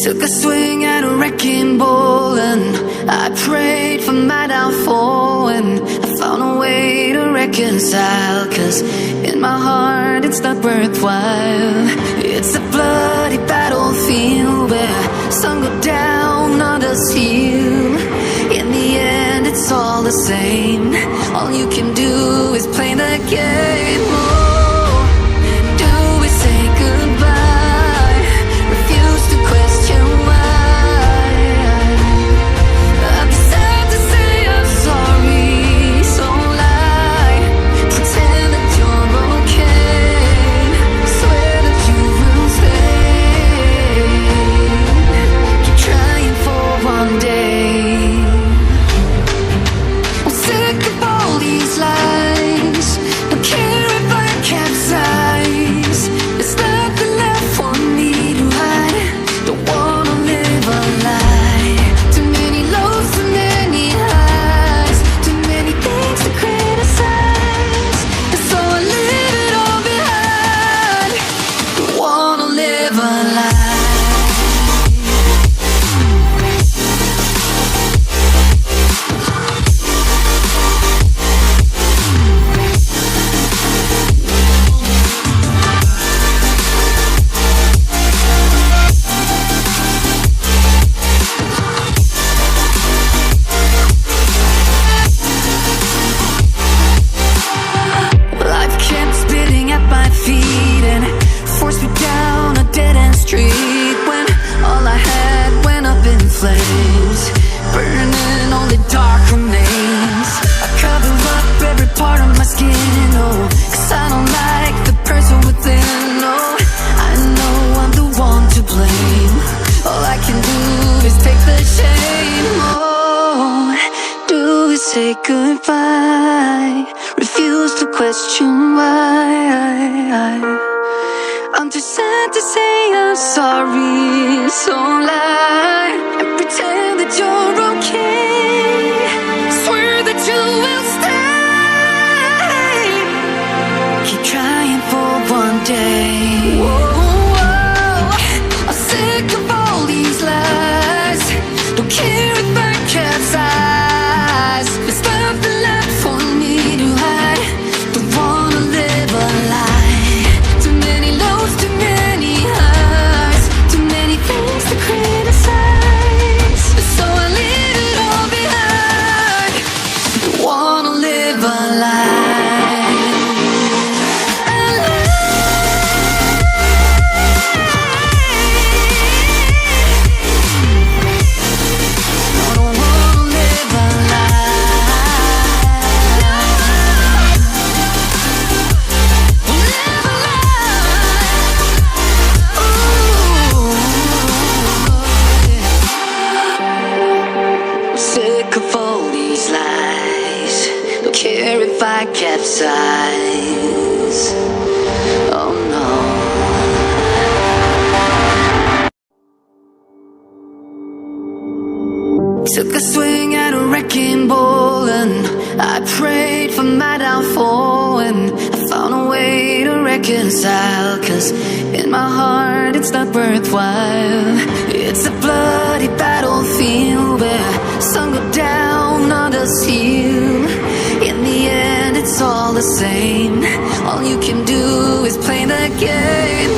Took a swing at a wrecking ball and I prayed for my downfall, and I found a way to reconcile, 'cause in my heart it's not worthwhile. It's a bloody battlefield where some go down, others heal. In the end it's all the same. All you can do is play the game. Oh, do we say goodbye? Refuse to question why. I'm sad to say I'm sorry, so lie. Pretend that you're okay. Swear that you will stay. Keep trying for one day. I'm sick of all these lies. Don't care if I capsize. There's nothing left for me to hide. Don't wanna live a lie. Too many lows, too many highs. Too many things to criticize. And so I leave it all behind. Don't wanna live a lie. Life kept spitting at my feet and forced me down a dead-end street, when all I had went up in flames, burning only dark remains. I cover up every part of my skin, oh, 'cause I don't like the person within. Oh, I know I'm the one to blame. All I can do is take the shame. Oh, do we say goodbye? Refuse to question why. I'm too sad to say I'm sorry, so lie and pretend that you're okay. Swear that you will stay. Keep trying for one day. Whoa, I'm sick of all these lies. Don't care if I capsize. There's nothing left for me to hide. Don't wanna live a lie. Too many lows, too many highs. Too many things to criticize. So I leave it all behind. Don't wanna live a lie. Sick of all these lies. Don't care if I capsize. Oh no. Took a swing at a wrecking ball and I prayed for my downfall, and I found a way to reconcile, 'cause in my heart it's not worthwhile. It's a bloody battlefield where some go down, others heal. In the end it's all the same. All you can do is play the game.